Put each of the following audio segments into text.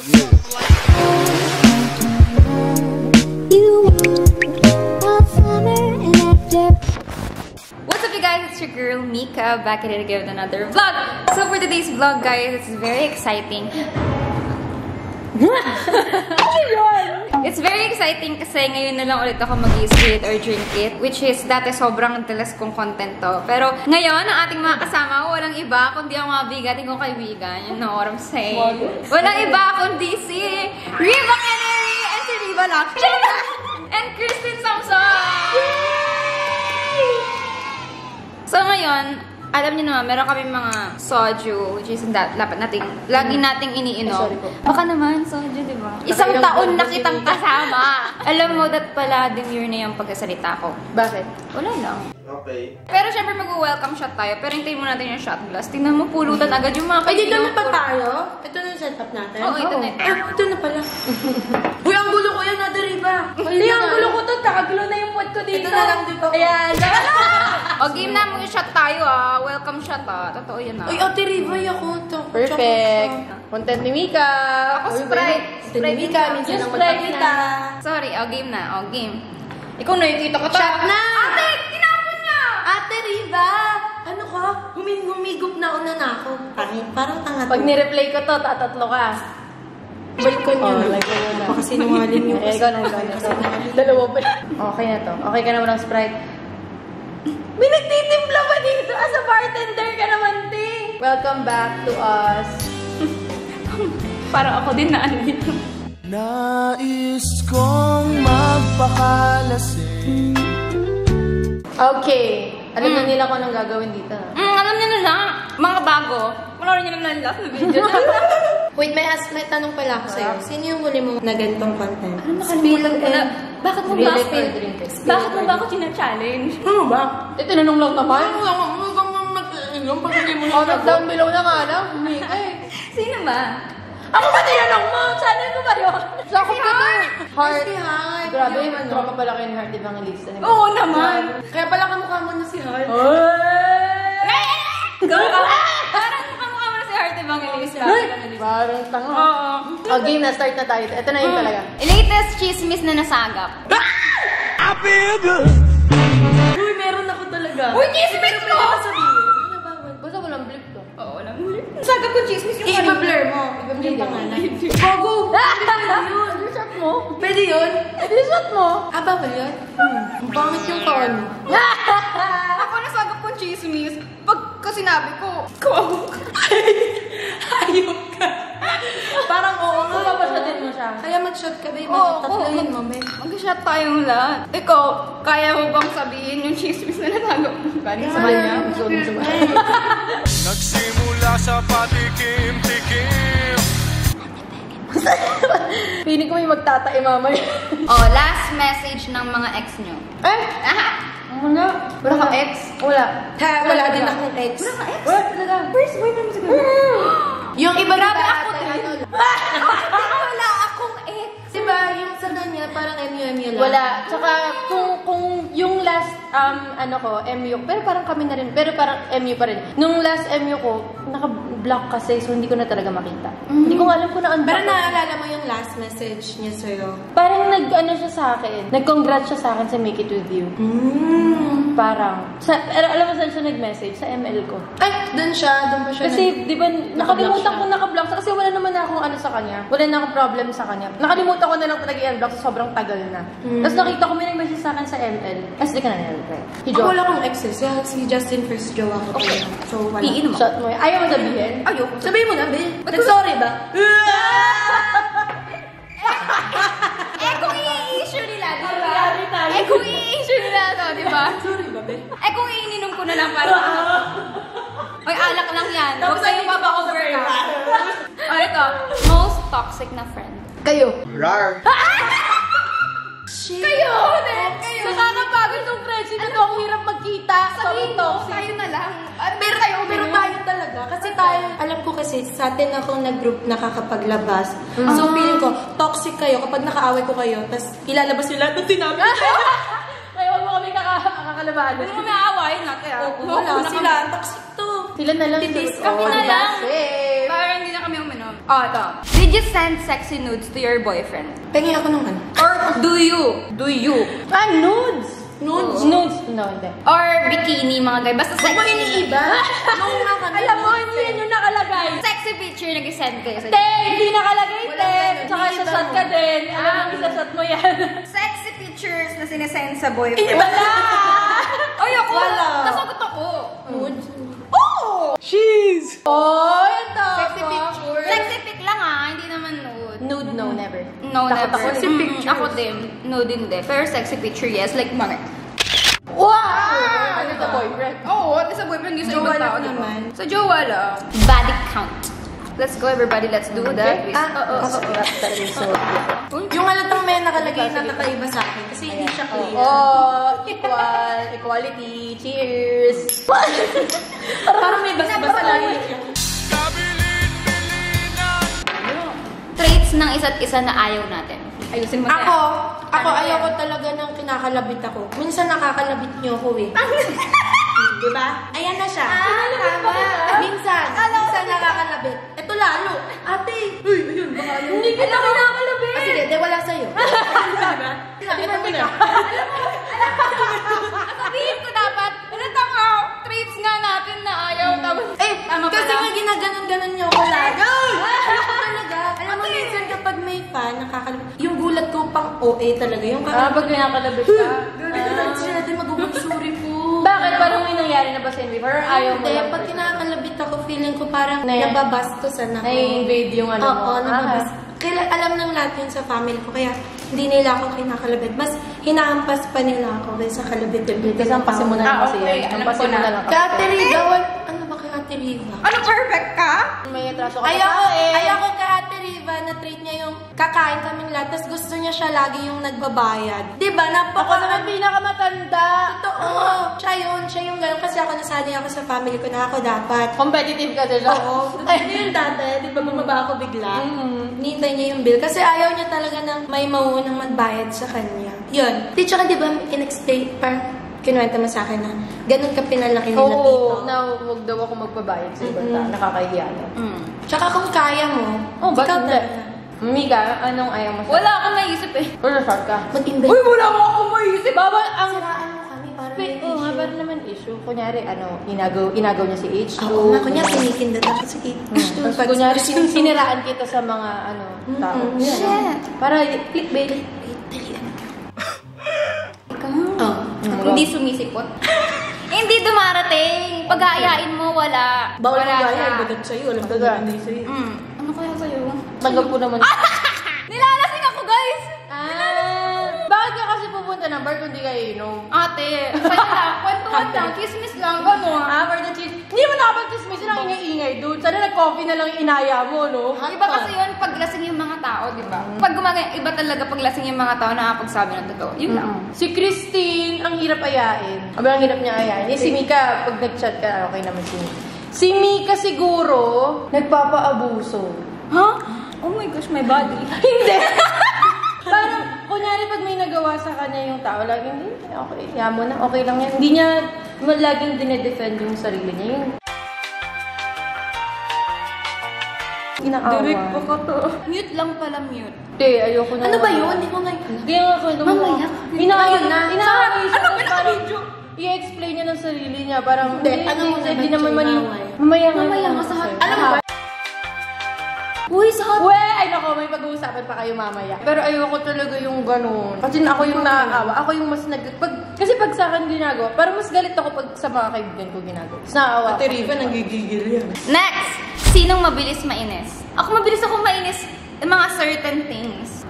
What's up you guys, it's your girl Mika back at it again with another vlog. So for today's vlog guys, it's very exciting. It's very exciting kasi ngayon na lang ulit ako mag-i-split or drink it, which is dati sobrang teles kong content to. Pero ngayon, ang ating mga kasama, walang iba kundi ang mga bigating kong kaibigan. You know what I'm saying? Walang iba kundi si Riva Canary and si Riva Lakshmi and Kristen Samson! So ngayon, alam niyo naman, meron kami mga soju, which is dapat nating, lagi nating iniinom. Baka naman, soju, di ba? Isang taon na kitang kasama. Alam mo, that pala, demure na yung pagkasalita ko. Bakit? Wala lang. Okay. Pero syempre mag-welcome shot tayo. Pero hintayin mo natin yung shot glass. Tingnan mo, pulutan agad yung mga ay, dito na pa tayo? Ito na yung setup natin? Oo, ito na ito. Ito na pala. Uy, ang gulo ko yan, Ate Riva. Hindi, ang gulo ko to. Nakagulo na yung pot ko dito. Ito na lang dito. Ayan. O, game na mo yung shot tayo ah. Welcome shot ah. Totoo yan ah. Uy, Ate Riva, Yakuto. Perfect. Content ni Mika. Ako Sprite. Sprite ni Mika. Minsan ang magpakita. Sorry, o game na. O game. Ikaw nakikita ko to. Shot na! Ate, tinapon niya! Ate Riva! Ano ka? Humigup na una na ako. Parang tanga to. Pag ni-replay ko to, tatatlo ka. Balik ko niyo. Baka sinungaling yung ikaw na. Dalawa pa. Okay na to. Okay ka na walang Sprite. Binagtitimpla ba dito? As a bartender ka naman, ting! Welcome back to us. Parang ako din na ano dito. Nais kong magpakalasing. Okay. Alam na nila kung anong gagawin dito. Alam niyo na lang. Mga bago. Wala rin niyo naman last na video. Wait, may tanong pala ako sa'yo. Sino yung huli mong na ganitong content? Ano nakalimutan ko na? Bakit mo ba ako Bakit mo ba ako china-challenge? Ano ba? Tinanong lang naman. Ano lang mag-inom pag hindi mo Comment down below na nga lang. Sino ba? Ako ba tinanong mo? Channel ko ba yun? Sakop ka to. Heart. Si Heart. Grabe, tropa pala kayo ni Heart Evangelista. Oo naman. Kaya pala kamukha mo na si Heart. Parang mukha mo na si Heart Evangelista. Parang tanga. Oo. Oh, game na. Start na tayo. Ito na yun talaga. Latest chismis na nasagap. I feel good. Uy, meron ako talaga. Uy, chismis mo! Basta walang blip to. Oo, alam mo. Nasagap ko chismis yung I-blur mo. Yung pangalan. Gogo! Shot mo? Pwede yun? Shot mo? Bawal yun? Ang pangit yung phone. Ako nasagap ko chismis. Pagka sinabi ko, Ayok ka. Parang oo nga. Papashotin mo siya. Kaya mag-shot ka, babe. Oo, Tatloyin mo, babe. mag-shot tayong lahat. Ikaw, kaya mo bang sabihin yung chismis na nasagap mo? Galing sa kanya? Gusto mo sa Nagsimula sa patikim-tikim. Piling ko may magtatae mamaya. Oh, last message ng mga ex nyo. Wala. Wala ka ex? Wala. Wala din akong ex. Wala ka ex? Wala talaga. First boyfriend mo siguro. Yung iba Grabe diba, ako din. Wala akong ex. Diba, yung sa kanya, parang MU lang. Wala. Tsaka kung yung last ano ko, MU, pero parang kami na rin, pero parang MU pa rin. Nung last MU ko, naka-block kasi, so hindi ko na talaga makita. Hindi ko alam kung na-unblock. Pero naalala mo yung last message niya sa'yo? Parang nag-ano siya sa akin. Nag-congrats siya sa akin sa Make It With You. Parang. Alam mo saan siya nag-message? Sa ML ko. Ay, doon pa siya. Kasi, di ba, nakalimutan ko naka-block siya. Kasi wala naman akong ano sa kanya. Wala na akong problem sa kanya. Nakalimutan ko na lang talaga i-unblock sa sobrang tagal na. Tapos nakita ko may nag-message sa akin sa ML. Kasi di ka na nilagay. Ako wala akong exes. Si Justin first jowa ko. Okay. So, wala. Piin mo. Shot mo yun. Ayaw mo sabihin? Ayoko. Sabihin mo na, babe. Nag-sorry ba? Kung i-issue nila, di ba? Kung i-issue nila to, di ba? Sorry ba, babe? Kung iininom ko na lang para Oy, alak lang yan. Huwag kayo mapa-over ka. O, ito. Most toxic na friend. Kayo. Rar. Kayo! Kayo! Nakakapagod ng friendship na to. Ang hirap magkita. Sabihin mo, tayo na lang. Pero Pero tayo talaga. Kasi tayo, alam ko kasi, sa atin akong nag-group nakakapaglabas. So, feeling ko, toxic kayo kapag nakaaway ko kayo, tapos ilalabas nyo lahat ng sinabi. Kaya huwag mo kami kakalabahan. Hindi mo may aaway na kaya. Wala sila. Toxic to. Sila na lang. Titis. Kami na lang. Safe. Parang hindi na kami uminom. Oh, ito. Did you send sexy nudes to your boyfriend? Pengi ako nung ano. Or do you? Do you? Nudes! Nudes? Nudes? No, hindi. Or bikini, mga guys. Basta Huwag mo sexy. iniiba. Nung nga kami. Alam mo, hindi yan yung nakalagay. Sexy picture nag-send kayo sa Te, hindi nakalagay, Wala te. ganun. Tsaka Hindi sasat iba ka mo. din. Alam mo, isasat mo yan. Sexy pictures na sinesend sa boyfriend. Wala! Ay, ako! Wala. Nasagot ako. Nudes? Oh! Cheese! Oh, ito. Sexy picture. Sexy pic lang hindi naman nude. Nude, no, never. No, Takot never. ako. Sexy pictures. Ako din. Nude din. Pero sexy picture, yes. Like, mga... Wow! Ano sa boyfriend? Oo, at sa boyfriend yung sa Jowa ibang tao, lang diba? naman. Sa jowa lang. Body count. Let's go, everybody. Let's do that. Yung halatang may nakalagay na kakaiba sa akin kasi hindi siya clear. Oh, equality, cheers. Parang may basa-basa lang yun. Traits ng isa't isa na ayaw natin. Ayusin mo Ako Ano ayaw ko yan? talaga ng kinakalabit ako. Minsan nakakalabit niyo ako eh. Diba? Ayan na siya. tama. Minsan nakakalabit. Ito lalo. Ate! Uy, ayun, baka yun. Hindi kita kinakalabit. Sige, de wala sa'yo. Diba? Ito mo na. Sabihin ko dapat, ano tama, traits nga natin na ayaw. Tapos, tama Kasi pala. nga ginaganon-ganon niyo ako lagi. Talaga. Alam mo, minsan kapag may fan, nakakalabit. Yung gulat ko pang OA talaga. Yung Pag kinakalabit ka. Gano'n sila natin sorry po. Bakit? Parang may nangyari na ba sa before? Or ayaw mo Hindi, lang? pag kinakalabit ako, feeling ko parang Na- nababastusan ako. Na-invade yung ano mo. Oo, nababas. Kaya alam ng lahat yun sa family ko, kaya hindi nila ako kinakalabit. Mas hinahampas pa nila ako kaysa kalabit-labit. Kasi hampasin mo na lang kasi okay. yan. Alam Hampasin ko mo na. na lang kasi. Kate Riva, ano ba kay Ate Riva? Ano, perfect ka? May atraso ka Ayoko kay Ate Riva na treat niya yung kakain kaming lahat, tapos gusto niya siya lagi yung nagbabayad. Diba? Ako naman pinakamatanda. Totoo. Siya yung gano'n. Kasi ako nasanay ako sa family ko na ako dapat. Competitive ka din siya. Oo. Ano yung dati? Di ba bumaba ako bigla? Nintay niya yung bill. Kasi ayaw niya talaga ng may mauunang magbayad sa kanya. Yun. Di tsaka di ba in-explain, parang kinuwenta mo sa akin na ganun ka pinalaki nila Oo, tito. na huwag daw ako magbabayad sa ibang tao. Nakakahiya na. Tsaka kung kaya mo, Ba't ikaw hindi? talaga. Mika, anong ayaw mo sa... Wala akong naisip eh. Wala short ka. Mag-invest. wala mo akong maisip. Bawal ang... Siraan mo kami para may Oo nga, pero naman issue. Kunyari, inagaw niya si H2. Oo nga, kunya pinikindat ako sa Tapos kunyari, siniraan kita sa mga tao. Shit. Para clickbait. Ikaw. Oh. Hindi sumisipot. Hindi dumarating. Pag-aayain mo, wala. Bawal Wala mo siya. gaya, bagat sa'yo. Alam ko Bagat. hindi sa'yo. Ano kaya sa'yo? Tanggap ko naman. Nilalasing ako, guys! Bakit ka kasi pupunta ng bar kung di ka inom? Ate, sa'yo lang. Kwentuhan lang. Kismis lang. Gano'n. For the cheese. Hindi mo nakapag-kismis lang ingay-ingay, dude. Sana nag-coffee na lang yung inaya mo, no? Iba kasi yun pag lasing yung mga tao, di ba? Pag iba talaga pag lasing yung mga tao nakapagsabi ng totoo. Yun lang. Si Christine, ang hirap ayain. Ang hirap niya ayain. Si Mika, pag nag-chat ka, okay naman si Mika. Si Mika siguro, nagpapaabuso. Ha? Oh my gosh, my body. Hindi! Parang, kunyari pag may nagawa sa kanya yung tao, laging, hindi, okay, yan mo na, okay lang yan. Hindi niya laging dinedefend yung sarili niya. Yung inaawa. Direct pa ko to. Mute lang pala, mute. Hindi, ayoko na. Ano ba yun? Hindi ko nga Kaya nga kwento mo. Mamaya. Inaawa Ayun na. Inaawa siya. Ano ba parang naka-video? i-explain niya ng sarili niya. Parang, Hindi, ano mo hindi naman naman siya mali. inaway? Mamaya nga sa hot. Alam mo ba? Uy, sa hot. We, ay nako, may pag-uusapan pa kayo mamaya. Pero ayoko talaga yung ganun. Kasi ako yung naaawa. Ako yung mas kasi pag sa akin ginagawa, parang mas galit ako pag sa mga kaibigan ko ginagawa. Mas naaawa Ate ako. Riva, nanggigigil yan. Next! Sinong mabilis mainis? Ako mabilis ako mainis ng mga certain things.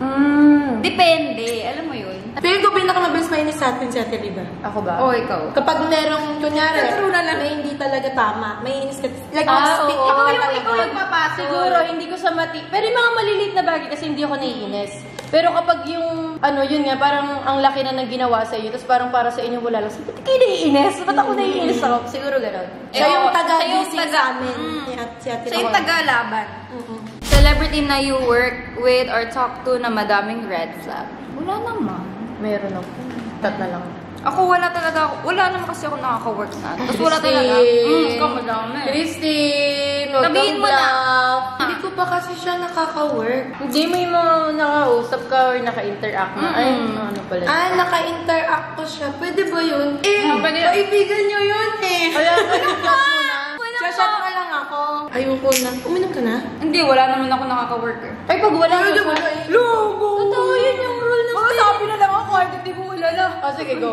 Depende. Alam mo yun? Pero ko pinakamabilis mainis sa atin si Ate Riva. Ako ba? O, ikaw. Kapag merong, kunyari, True na lang. may hindi talaga tama, may inis ka. Like, Ah, mag-speak oo. ka Ikaw na yung talaga. nagpapasok. Siguro, hindi ko sa pero yung mga maliliit na bagay kasi hindi ako naiinis. Pero kapag yung, yun nga, parang ang laki na ng ginawa sa iyo, tapos parang para sa inyo wala lang, ba't kayo naiinis? Ba't ako naiinis ako? Siguro gano'n. Siya yung Siya yung taga-gising taga- sa amin. Si Ate Siya yung Riva. taga-laban. Celebrity na you work with or talk to na madaming red flag. Wala naman. Meron ako. Tat na lang. Ako wala talaga, wala naman kasi ako nakaka-work na. Tapos wala talaga. Ikaw madami. Christine, huwag Sabihin kang mo na. bluff. Hindi ko pa kasi siya nakaka-work. Hindi mo yung mga nakausap ka or naka-interact na. Ay, ano pala. Naka-interact ko siya. Pwede ba yun? pwede. Kaibigan niyo yun eh. Kaya, chat mo na. Shot na lang ako. Ayoko na. Uminom ka na? Hindi, wala naman ako nakaka-work eh. Ay, pag wala Ay, ka wala. Logo! Totoo, yun yung rule ng Baka sabi na lang ako kahit hindi mo kilala. Oh, sige, go.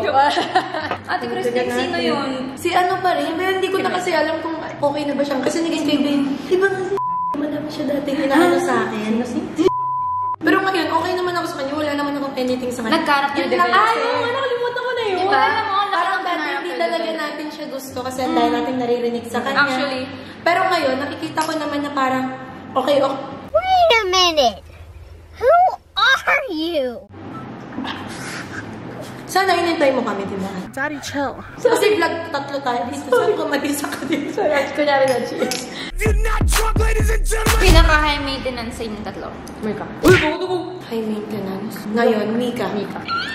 Ate Christine, sino yun? Si ano pa rin, pero hindi ko na kasi alam kung okay na ba siya. Kasi naging kaibigan. Di ba kasi madami siya dati inaano sa akin. Pero ngayon, okay naman ako sa kanya. Wala naman akong anything sa kanya. Nag-character Yun lang development. kasi. Oo, nakalimutan ko na yun. Diba? Wala namang Parang lakas ng dati hindi character talaga natin siya gusto kasi ang dahil natin naririnig sa kanya. Actually. Pero ngayon, nakikita ko naman na parang okay. Wait a minute. Who are you? Sana inintay mo kami, diba? Daddy, chill. So, kasi vlog tatlo tayo dito. Sorry kung mag-isa ka dito. Sorry, kunyari na, cheers. You're not drunk, ladies and gentlemen. Pinaka-high maintenance sa inyong tatlo. Mika. High maintenance. Ngayon, Mika.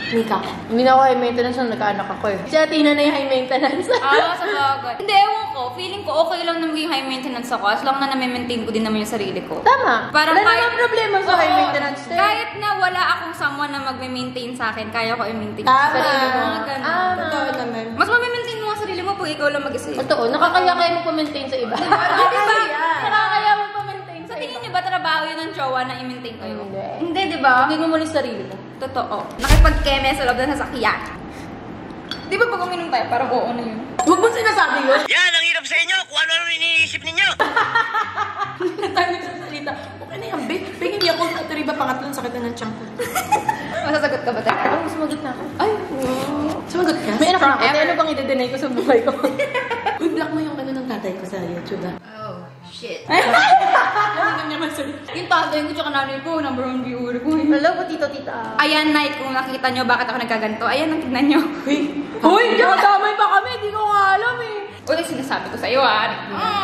Mika. Hindi na ako high maintenance nung nagkaanak ako eh. Si Athena na yung high maintenance. Sa bagay. Hindi, ewan ko. Feeling ko okay lang na maging high maintenance ako as long na na-maintain ko din naman yung sarili ko. Tama. Parang wala kahit- namang problema sa high Oo. maintenance. eh. Kahit na wala akong someone na mag-maintain sa akin, kaya ko i-maintain Tama. yung sarili mo. Ganun. Totoo naman. Mas ma-maintain mo ang sarili mo pag ikaw lang mag-isa. Totoo, nakakaya kayo magpa-maintain sa iba. Nakakaya. Nakakaya magpa-maintain Sa sa tingin iba. niyo ba trabaho yun ng jowa na i-maintain kayo? Hindi. Hindi, di ba? Hindi mo muna yung sarili mo. Totoo. Nakipag-keme sa loob ng sasakyan. Di ba pag uminom tayo, parang oo na yun. Huwag mo sinasabi yun. Yan, ang hirap sa inyo kung ano iniisip ninyo. Tayo nagsasalita. Okay na yan, babe. Babe, hindi ako naturiba pangatlong sakit na ng tiyan ko. Masasagot ka ba tayo? Parang sumagot na ako. Ay, wow. Sumagot ka? May anak na ako. Ever. Ano bang i-deny ko sa buhay ko? Uy, block mo yung ano ng tatay ko sa YouTube, ah. Oh, shit. Ano niya masalit? Yung tatay ko tsaka nanay ko, number 1 viewer ko. Hello po, tito, tita. Ayan, night, kung nakikita nyo bakit ako nagkaganto. Ayan, ang tignan nyo. Uy, damay pa kami. Hindi ko nga alam eh. Ulit sinasabi ko sa'yo,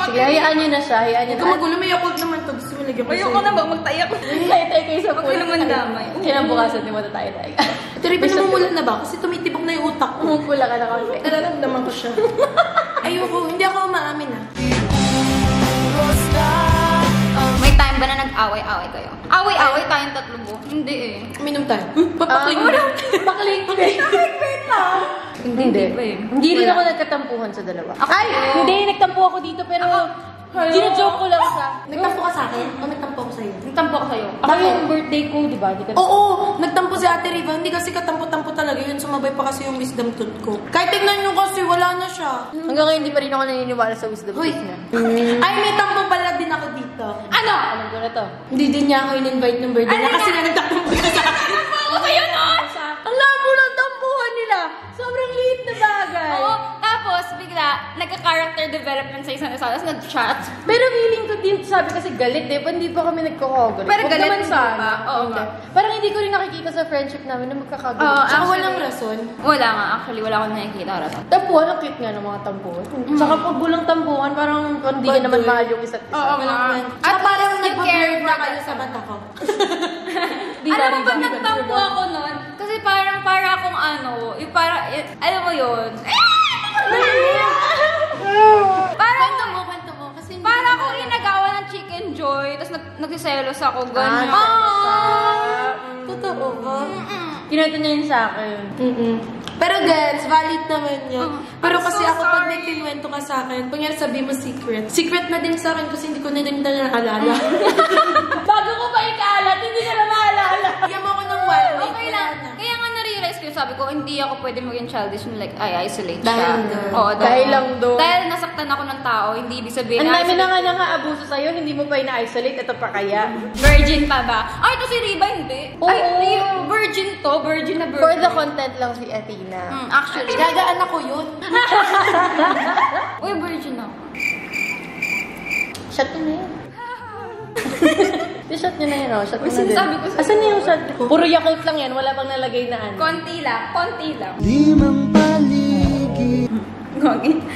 Sige, hayaan nyo na siya. Hayaan nyo Huwag na. ka magulo, may yakult naman to. Gusto mo lagyan ko Ayoko na ba magtayak? Tayo kayo sa Huwag kayo naman damay. Kinabukasan, di mo na tayo tayo. Pero pinamumulan na ba? Kasi tumitibok na yung utak ko. Pumupula ka na kasi. Nararamdaman ko siya. Ayoko, hindi ako umaamin, ah. May time ba na nag-away-away kayo? Away-away tayong tatlo mo? Hindi eh. Uminom tayo. Papakling mo. Bakling. Hindi. ba yun? Hindi rin ako nagkatampuhan sa dalawa. Ay! Hindi, nagtampo ako dito pero gina-joke ko lang siya. Nagtampo ka sa akin? O nagtampo ko sa'yo? Nagtampo ko sa'yo. Ako yung birthday ko, di ba? Di ka Oo, nagtampo si Ate Riva. Hindi kasi katampo-tampo talaga yun. Sumabay pa kasi yung wisdom tooth ko. Kahit tignan nyo kasi, wala na siya. Hanggang ngayon, hindi pa rin ako naniniwala sa wisdom Uy. tooth niya. Ay, may tampo pala din ako dito. Ano? Alam ko na to. Hindi din niya ako in-invite ng birthday niya kasi nga nagtampo ka sa akin. Ano kayo nun? Ang labo ng tampuhan nila! Sobrang liit na bagay. Oo, tapos bigla, nagka-character development sa isang isa, tapos nag-chat. Pero feeling ko din, sabi kasi galit eh, hindi pa kami nagkakagalit. Pero Huwag galit naman hindi sana. pa. Oo Hindi. nga. Parang hindi ko rin nakikita sa friendship namin na magkakagalit. Oo, Tsaka actually, walang rason. Wala nga, actually, wala akong nakikita rason. Tampuhan, ang cute nga ng mga tampuhan. Saka pag walang tampuhan, parang hindi ka naman mahal yung isa't isa. Oo Walang nga. kwento. At Tsaka parang least nag-blur you na care kayo sa mata ko. Alam mo ba nagtampo ako nun? Kasi parang para akong ano, yung para, alam mo yun? Parang, Kwento mo. Kasi hindi para ko akong alam. inagawa ng chicken joy, tapos nagsiselos ako, gano'n. Totoo ba? Kinanta niya yun sa akin. Pero guys, valid naman yun. Pero I'm kasi so ako pag sorry. may kinuwento ka sa akin, pag yan sabi mo secret. Secret na din sa akin kasi hindi ko na din naalala. Bago ko pa ikaalat, hindi ko na maalala. Bigyan mo ako ng one week. Okay wala lang. na. Kaya nga na-realize ko, sabi ko, hindi ako pwede maging childish na like, I isolate Dahil siya. doon. Oo, Dahil lang doon. Dahil nasaktan ako ng tao, hindi ibig sabihin Ang dami na isolate. nga naka-abuso sa'yo, hindi mo pa ina-isolate, ito pa kaya. Virgin pa ba? Ay, ito si Riba, hindi. Oo. Ay, virgin to. Virgin na virgin. For the content lang si Athena. Actually. Gagaan ako yun. Uy, virgin ako. Shot niyo na yun. Shot niyo na yun, oh. Shot niyo na din. sinasabi ko sa'yo. Asan na yung shot? Puro Yakult lang yan, wala pang nalagay na ano. Konti lang. Konti lang. Limang paligid.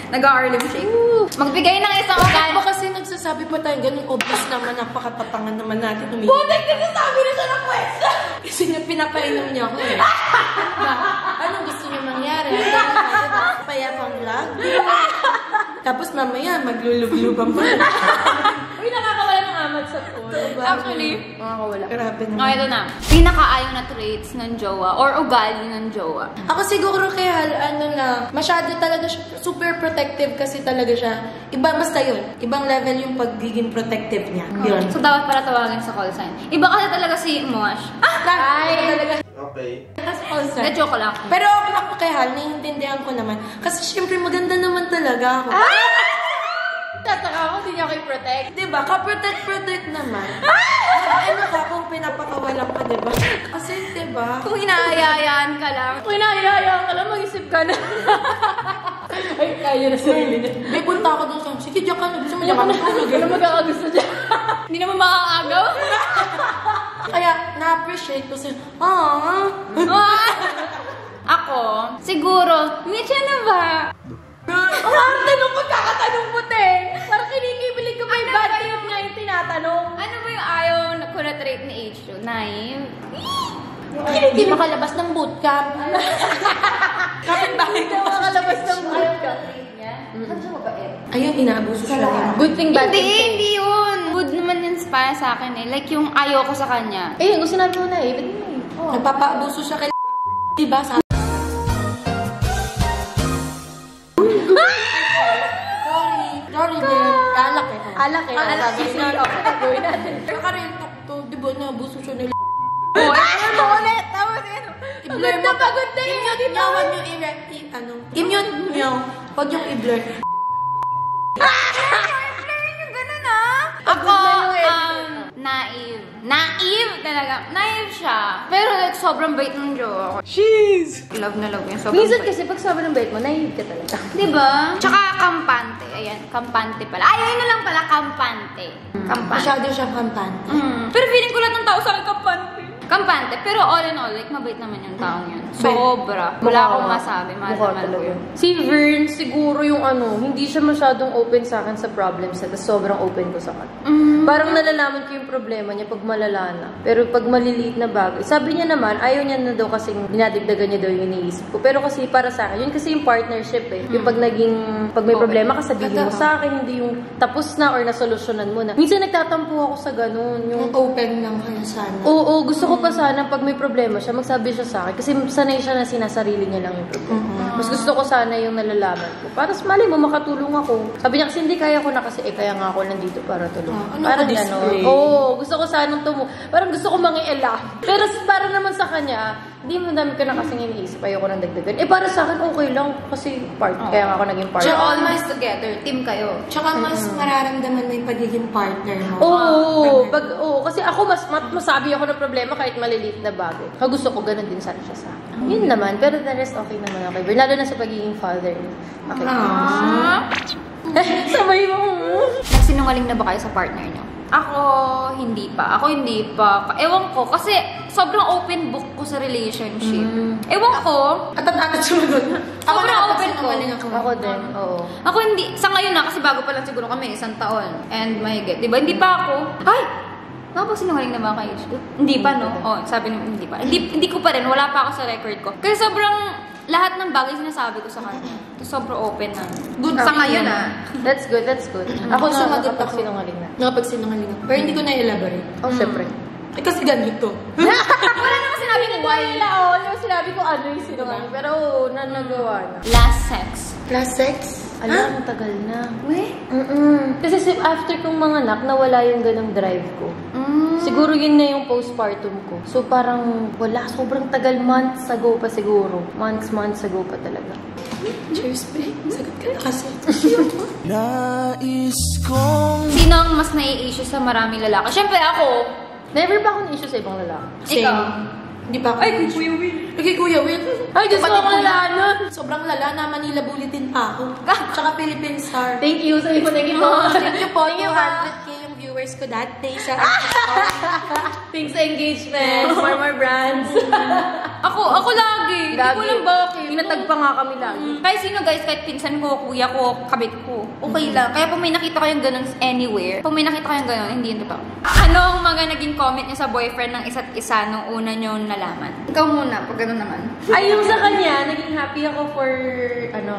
Nag-Harlem Shake. Magbigay ng isang Bakit ba organ. kasi nagsasabi pa tayo ganun obvious naman, napakatapangan naman natin. Putik, nagsasabi na siya ng pwesta! Kasi nga pinapainom niya ako eh. Anong gusto niyo mangyari? Payapang vlog? Tapos mamaya, maglulubluban pa. Uy, nakakawala ng amat sa phone. Actually, Nakakawala. Grabe naman. ito na. Pinakaayaw na traits ng jowa or ugali ng jowa. Ako siguro kaya, masyado talaga siya, super protective kasi talaga siya. Iba, basta yun. Ibang level yung pagiging protective niya. Yun. So, dapat para tawagin sa call sign. Iba kasi talaga si Mosh. Ay! Okay. Na-joke lang. Pero ako kay Hal, naiintindihan ko naman. Kasi syempre maganda naman talaga ako. Tataka ako, hindi niya kayo protect. Diba? Ka-protect naman. Ano ka kung pinapakawalan ka, diba? Kasi, diba? Kung inaayayaan ka lang. Kung inahayaan ka lang, mag-isip ka na. Ay, kaya na sarili niya. May punta ako doon sa, sige, diyan ka na. Gusto mo diyan ka na. Ano magkakagusto niya? Hindi naman makakaagaw. Kaya, na-appreciate ko siya. Ako, siguro, Mitch, ano ba? Tanong ko, kakatanong mo, te. Parang kinikibilig ko pa yung bad trip niya yung tinatanong. Ano ba yung ayaw ko na trait ni H2? Naive? Hindi makalabas ng bootcamp. Kapit-bahay Hindi ako makalabas ng mood ka. Ayun, inaabuso siya. Good thing, bad Hindi, thing. hindi yun. Good naman yun para sa akin eh. Like yung ayaw ko sa kanya. Eh, gusto sinabi mo na eh. Ba't mo eh? Oh. Nagpapaabuso siya kay diba? Sorry, dear. Alak eh. Alak eh. Alak Sabi eh. niya, okay, gagawin natin. Nakarentok to, di ba, naabuso siya nila. Oh, ano mo ulit? Tapos ano? I-blur mo. Pagod na yun. I-mute niya, huwag niyo i-mute niyo. Huwag niyo i-blur. Yung ganun ah. Ako, naive. Naive talaga. Naive siya. Pero like, sobrang bait ng jowa ko. Jeez! Love na love niya. Sobrang Minsan bait. kasi pag sabi ng bait mo, naive ka talaga. Diba? Tsaka kampante. Ayan, kampante pala. Ay, ayun na lang pala, kampante. Kampante. Masyado siyang kampante. Pero feeling ko lahat ng tao sa akin kampante. Kampante. Pero all in all, like, mabait naman yung taong yun. Sobra. Wala akong masabi. Mahal Mukha naman ko talaga. yun. Si Vern, siguro yung hindi siya masyadong open sa akin sa problems niya, tapos sobrang open ko sa kanya. Parang nalalaman ko yung problema niya pag malala na. Pero pag maliliit na bagay, sabi niya naman, ayaw niya na daw kasing dinadagdagan niya daw yung iniisip ko. Pero kasi para sa akin, yun kasi yung partnership eh. Yung pag may problema ka, sabihin mo sa akin, hindi yung tapos na or nasolusyonan mo na. Minsan nagtatampo ako sa ganun. Yung open lang kayo sana. Oo, gusto ko pa sana pag may problema siya, magsabi siya sa akin. Kasi sanay siya na sinasarili niya lang yung problema. Mas gusto ko sana yung nalalaman ko. Para mali mo, makatulong ako. Sabi niya kasi hindi kaya ko na kasi, kaya nga ako nandito para tulungan. Parang gano'n. Oo, gusto ko sanang parang gusto ko mangiela. Pero para naman sa kanya, hindi mo dami ka na kasing iniisip, ayoko nang dagdagan. Eh para sa akin, okay lang. Kasi kaya nga ako naging partner. You're always together. Team kayo. Tsaka mas mararamdaman mo yung pagiging partner mo. Oo, kasi ako masabi ako ng problema kahit maliliit na bagay. Gusto ko ganun din sana siya sa akin. Yun naman, pero the rest okay naman ako. Lalo na sa pagiging father. Okay. Sabay mo. Nagsinungaling na ba kayo sa partner niyo? Ako, hindi pa. Ewan ko, kasi sobrang open book ko sa relationship. Ewan ko. At sumagot. Sobrang open ko. Ako din, oo. Ako hindi, sa ngayon na, kasi bago pa lang siguro kami, 1 taon. And my God, diba? Hindi pa ako. Ay! Sinungaling na ba kayo? Hindi pa, no? Oh, sabi naman, hindi pa. Hindi ko pa rin, wala pa ako sa record ko. Kasi sobrang, lahat ng bagay sinasabi ko sa kanya. Sobrang open na. Good sa ngayon na. That's good. Ako sumagot nakapag ako. sinungaling na. Nakapagsinungaling ako. Pero hindi ko na-elaborate. Oh, syempre. Eh, kasi ganito. Wala naman sinabi ko why. Sinabi ko ano yung sinungaling. Pero nagawa na. Last sex. Last sex? Alam, tagal na. Weh? Kasi after kong manganak, nawala yung ganong drive ko. Siguro yun na yung postpartum ko. So parang wala, sobrang tagal, months ago pa siguro. Months ago pa talaga. Cheers, babe. Sagot ka na kasi. Nais kong Sino ang mas nai-issue sa maraming lalaki? Siyempre ako. Never pa akong issue sa ibang lalaki. Ikaw. Hindi pa ako. Ay, kay Kuya Will. Kay Kuya Will. Ay, Diyos ko, Kapatid wala ko nun. Sobrang lala na Manila Bulletin pa ako. Tsaka Philippine Star. Thank you. Sabi ko, thank you po. Thank you po. 200K yung viewers ko that day sa Thanks sa engagement. More brands. Ako Ako lagi. Hindi ko alam bakit. Pinatagpa nga kami lagi. Kahit sino guys, kahit pinsan ko, kuya ko, kabit ko, okay lang. Kaya pag may nakita kayong ganun anywhere, pag may nakita kayong ganun, hindi yun totoo. Ano ang mga naging comment niyo sa boyfriend ng isa't isa nung una niyo nalaman? Ikaw muna, pag ganun naman. Ay, yung sa kanya, naging happy ako for,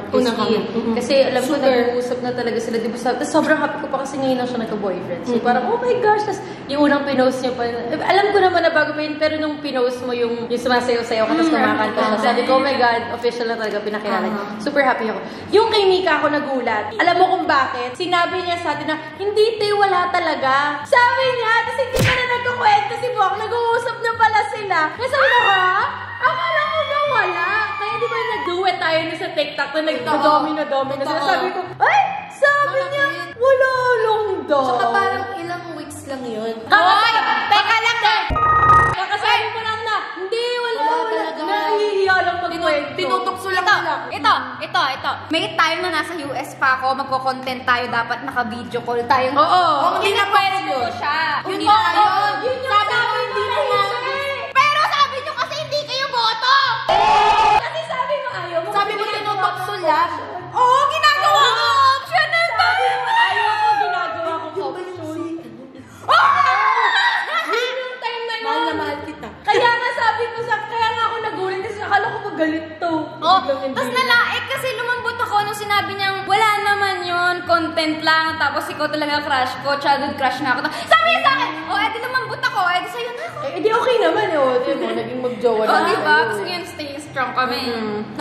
Una kami. Kasi alam ko, nag-uusap na talaga sila. Diba, tapos sobrang happy ko pa kasi ngayon lang siya nagka-boyfriend. So parang, oh my gosh, tapos yung unang pinost niya pa, alam ko naman na bago pa yun, pero nung pinost mo yung sumasayaw-sayaw ka, tapos kumakanta siya, sabi ko, oh my God, official na talaga, pinakilala niya. Super happy ako. Yung kay Mika ako nagulat. Alam mo kung bakit? Sinabi niya sa atin na, hindi te, wala talaga. Sabi niya, tapos hindi pa na nagkukwento si Bok, nag-uusap na pala sila. Kaya sabi ko, ha? Akala ko ba wala? Kaya di ba nag-duet tayo na sa TikTok na nag-domino sila. Sabi ko, ay, sabi niya, wala lang daw. Tsaka parang ilang weeks lang yun. Hoy! Teka lang na! Kakasabi ko lang na, hindi, wala talaga. Nahihiya lang magkwento. Tinutokso lang nila. Ito. May time na nasa US pa ako, magko-content tayo, dapat naka-video call tayo. Oo. Hindi na pwede ko siya. Hindi na ayun. Yun yung sabi hindi na Pero sabi niyo kasi hindi kayo boto! Kasi sabi mo ayaw mo. Sabi mo tinutokso lang. Oo, ginagawa ko! Optional ba? Ayaw ko ginagawa ko option. Yun yung time na yun. Mahal na mahal kita. Kaya nga sabi ko kaya nga ako nagulat kasi akala ko magalit to. Oh, tapos nalaik kasi lumambot ako nung sinabi niyang wala naman yun, content lang, tapos ikaw talaga crush ko, childhood crush na ako. Sabi niya sa akin, oh, edi lumambot ako, edi sa'yo na ako. Eh, di okay naman eh. Oh, di mo, naging magjowa na. Oh, diba? Kasi yun, stay strong kami.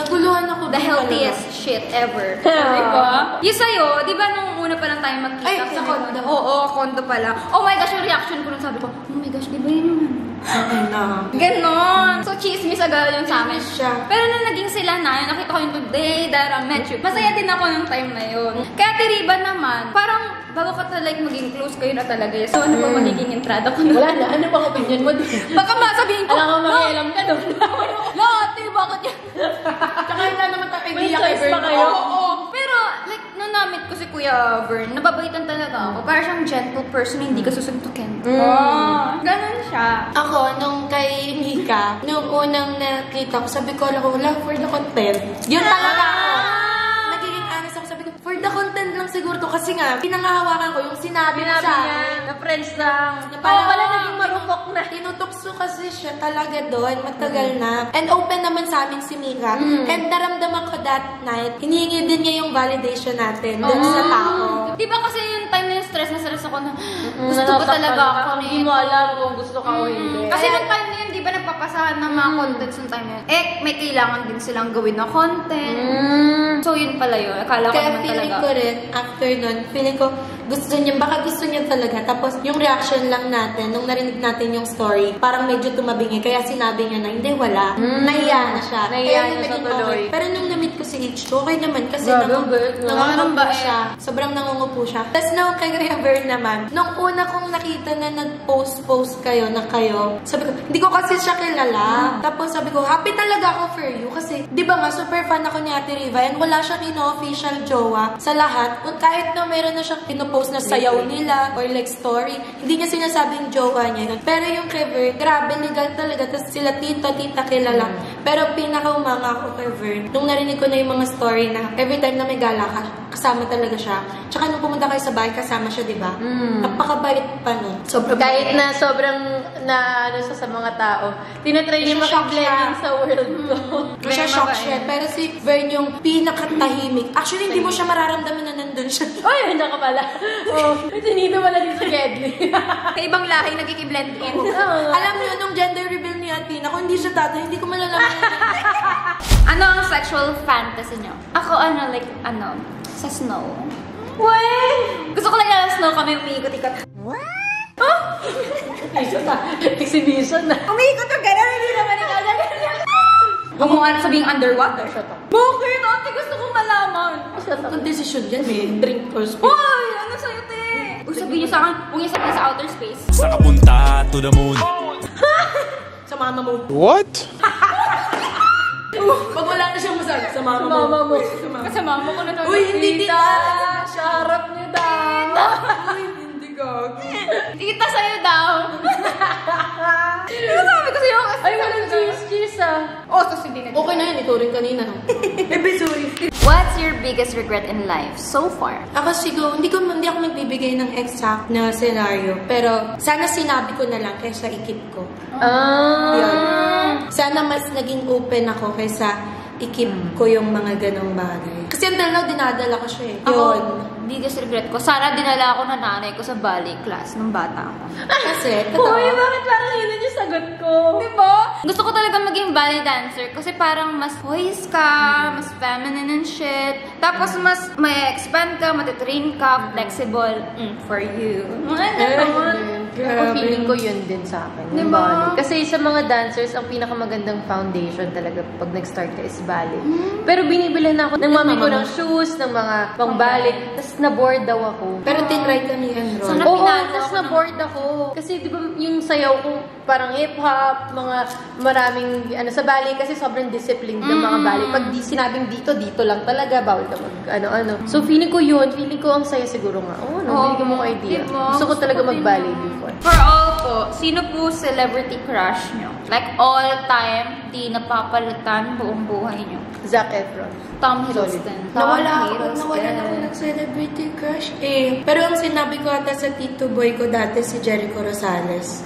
Naguluhan ako. The healthiest shit ever. Diba? Yung sa'yo, di ba nung una pa lang tayo magkita? Ay, sa condo. Oo, condo pa lang. Oh my gosh, yung reaction ko nung sabi ko, oh my gosh, di ba yun yung ganon. So, chismis agad yung sa amin. Siya. Pero nung naging sila na, yung nakita ko yung today that I met you, masaya din ako nung time na yun. Kaya tiriba naman, parang bago ka like maging close kayo na talaga. So, ano ba magiging entrada ko na? Wala na. Ano bang opinion mo? Baka masabihin ko, Alam ko, mag-ialam ka doon. Lati, bakit yan? Tsaka wala naman tayo May idea kay choice pa Bern. kayo? Oo. Pero, like, nung namit ko si Kuya Vern, nababaitan talaga ako. Parang siyang gentle person, hindi ka susuntukin. Ganon siya. Ako, nung kay Mika, nung unang nakita ko, sabi ko, lang for the content. Yun talaga ako. Nagiging honest ako, sabi ko, for the content lang siguro to. Kasi nga, pinangahawakan ko yung sinabi mo sa akin. Na friends lang. Na Oo, parang wala naging marupok na. Tinutokso kasi siya talaga doon, matagal na. And open naman sa amin si Mika. And naramdaman ko that night, hinihingi din niya yung validation natin doon sa tao. Di ba kasi yung time na yung stress ako na gusto ko talaga ako Hindi mo alam kung gusto ka o hindi. Kasi nung time na yun, di ba nagpapasahan ng mga contents nung time na yun? Eh, may kailangan din silang gawin na content. So, yun pala yun. Akala ko Kaya naman feeling talaga. ko rin, after nun, feeling ko, gusto niya, baka gusto niya talaga. Tapos, yung reaction lang natin, nung narinig natin yung story, parang medyo tumabingi. Kaya sinabi niya na, hindi, wala. Nahiya na siya. Nahiya Kaya na naging siya tuloy. okay. Pero nung na-meet ko si H2, okay naman. Kasi Grabe, nangungupo ba? siya. Sobrang nangungupo siya. Tapos nung kay Kuya Vern naman, nung una kong nakita na nag-post kayo na kayo, sabi ko, hindi ko kasi siya kilala. Tapos sabi ko, happy talaga ako for you. Kasi, di ba nga, super fan ako ni Ate Riva. And wala siyang ino-official jowa sa lahat. Kahit na meron na siyang pinopost na sayaw nila or like story, hindi niya sinasabing jowa niya yun. Pero yung kay Vern, grabe, legal talaga. Tapos sila tita kilala. Pero pinakaumanga ako kay Vern. Nung narinig ko na yung mga story na every time na may gala ka, kasama talaga siya. Tsaka nung pumunta kayo sa bahay, kasama siya, di ba? Napakabait pa nun. Kahit na sobrang na ano sa mga tao, tinatry niya Shock makablend siya. in sa world ko. Siya shock siya. Pero si Vern yung pinakatahimik. Actually, hindi mo siya mararamdaman na nandun siya. Ay, hindi ka pala. Oh, sinito pala din sa Gedli. Sa ibang lahi, nagkikiblend in. Alam niyo, nung gender reveal ni Athena, kung hindi siya tatay, hindi ko malalaman. Ano ang sexual fantasy niyo? Ako, sa snow. Wey! Gusto ko lang sa snow kami umiikot-ikot. Exhibition na. Umiikot ka gano'n, hindi naman ikaw gano'n. Huwag mo nga sabing underwater. Bakit? Ate, gusto kong malaman. Ang desisyon yan, may drink first. Hoy! Ano sa'yo, te? Huwag sabihin niyo sa akin, huwag niyo sabihin sa outer space. Sa kapunta to the moon. Sa mama mo. What? Pag wala na siyang masabi, sa mama mo. Mama mo. Kasi mama ko na to. Uy, hindi tita! Sharap niyo daw. Uy, hindi gago. Tita sa'yo daw. Ano sabi ko sa'yo? Ay, walang cheese ah. hindi na. Okay na yun, ito rin kanina. What's your biggest regret in life so far? Ako siguro, hindi ako magbibigay ng exact na scenario. Pero, sana sinabi ko na lang kaysa ikip ko. Yun. Sana mas naging open ako kaysa ikip ko yung mga ganong bagay. Kasi ang dalaw, dinadala ko siya eh. Yun. Biggest regret ko, sana dinala ako ng nanay ko sa ballet class nung bata ako. Kasi, totoo. Uy, bakit parang yun yung sagot ko? Diba? Gusto ko talaga maging ballet dancer kasi parang mas poise ka, mas feminine and shit. Tapos mas may expand ka, matitrain ka, flexible. For you. Ako feeling ko yun din sa akin. Yung Diba? ballet. Kasi sa mga dancers, ang pinakamagandang foundation talaga pag nag-start ka is ballet. Pero binibilhan na ako ng mami ko ng shoes, ng mga pang ballet. Tapos na-bored daw ako. Pero tinry ka ni Enron. Sana Oo, pinalo tapos ako na-bored ako. Kasi di ba yung sayaw ko parang hip-hop, mga maraming ano sa ballet kasi sobrang disciplined ng mga ballet. Pag sinabing dito, dito lang talaga. Bawal ka mag ano-ano. So feeling ko yun, feeling ko ang saya siguro nga. Oo, nabili ko mong idea. Diba? Gusto ko talaga mag-ballet before. For all po, sino po celebrity crush nyo? Like all time, di napapalitan buong buhay nyo. Zac Efron. Tom Hiddleston. Nawala ako ng celebrity crush eh. Pero ang sinabi ko ata sa tito boy ko dati si Jericho Rosales.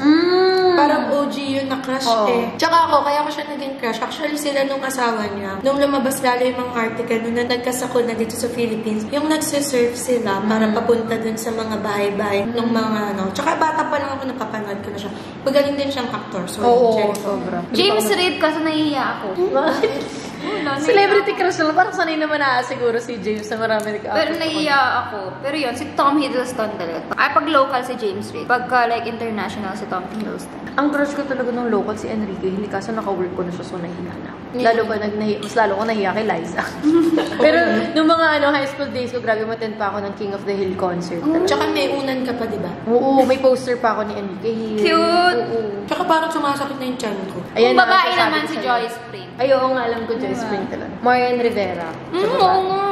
Parang OG yun na crush eh. Tsaka ako, kaya ko siya naging crush. Actually sila nung asawa niya. Nung lumabas lalo yung mga article nung nagkasako na dito sa Philippines, yung nagsisurf sila para papunta dun sa mga bahay-bahay ng mga ano. Tsaka bata pa lang ako, napapanood ko na siya. Magaling din siyang actor. So, Oo, Jericho. sobra. James Reid, kasi nahihiya ako. Celebrity crush lang. Parang sanay naman na siguro si James na marami nag-actor. Pero nahihiya ako. Pero yun, si Tom Hiddleston talaga. Ay, pag local si James Reid. Pagka like international si Tom Hiddleston. Ang crush ko talaga nung local si Enrique. Hindi kaso naka-work ko na siya, so nahihiya na. Lalo ba, mas lalo ko nahihiya kay Liza. Pero nung mga high school days ko, grabe matin pa ako ng King of the Hill concert. Tsaka may unan ka pa, di ba? Oo, may poster pa ako ni Enrique Hill. Cute! Oo. Tsaka parang sumasakit na yung chan ko. Kung babae ang sasabi naman ko si sa'yo. Joyce Spring. Ay, oo nga, alam ko Joyce Spring talaga. Marian Rivera. Sa Oo babae. nga.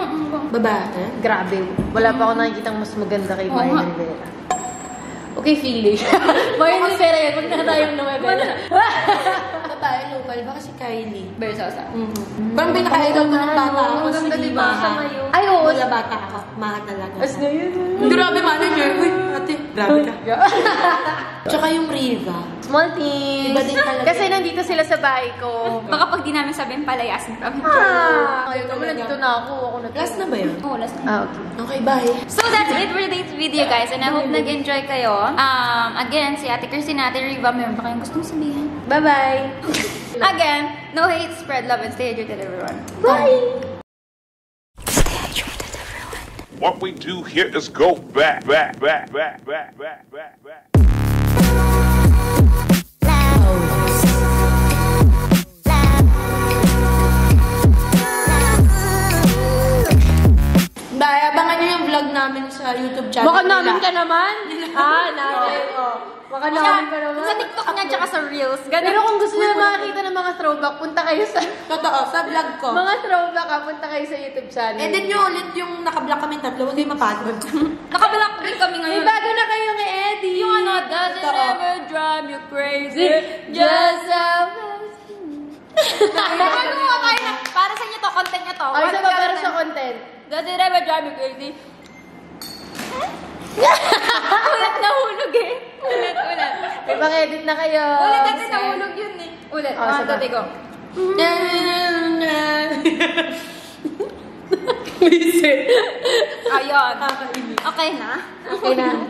Babae? Grabe. Wala pa ako nakikitang mas maganda kay Marian Rivera. Okay, feeling. Marian Rivera yan. Huwag na tayong numebela. Babae, local. Baka si Kylie. Versosa. Parang pinaka-idol ko ng bata ako. Ang ganda, si di ba? Maha. Sa ngayon. Ay, oo. Wala bata ako. Maha talaga. As na yun. Grabe manager. Uy, ate. Grabe ka. Tsaka yung Riva. Small teams. Iba din talaga. Kasi nandito sila sa bahay ko. Baka pag di namin sabihin, palayasin kami. Ayaw naman, nandito na ako. Ako na. Last na ba yun? Oo, last na. Ah, okay. Okay, bye. So that's it for today's video, guys. And I hope nag-enjoy kayo. Again, si Ate Christine, Ate Riva, meron pa kayong gustong sabihin? Bye-bye. Again, no hate, spread love, and stay hydrated, everyone. Bye. Stay hydrated, everyone. What we do here is go back. Bye. Abangan nyo yung vlog namin sa YouTube channel. Baka namin ka naman. Namin. Baka namin ka naman. Sa TikTok niya, tsaka sa Reels. Ganun. Pero kung gusto nyo makakita ng mga throwback, punta kayo sa... Totoo, sa vlog ko. Mga throwback punta kayo sa YouTube channel. Edit nyo ulit yung naka-block kami tatlo. Huwag kayo mapagod. Nakablock din kami May ngayon. bago na kayo kay Eddie. Yung ano, does it Totoo. ever drive you crazy? Just a... Ano mo kayo na? Para sa inyo to, content nyo to. Okay, sa para sa content. Does it ever drive you crazy? Ulit nahulog eh. Ulit. May pang-edit na kayo. Ulit kasi nahulog yun eh. Ulit. Oh, sige. Tate ko. Busy. Ayun. Okay na? Okay na.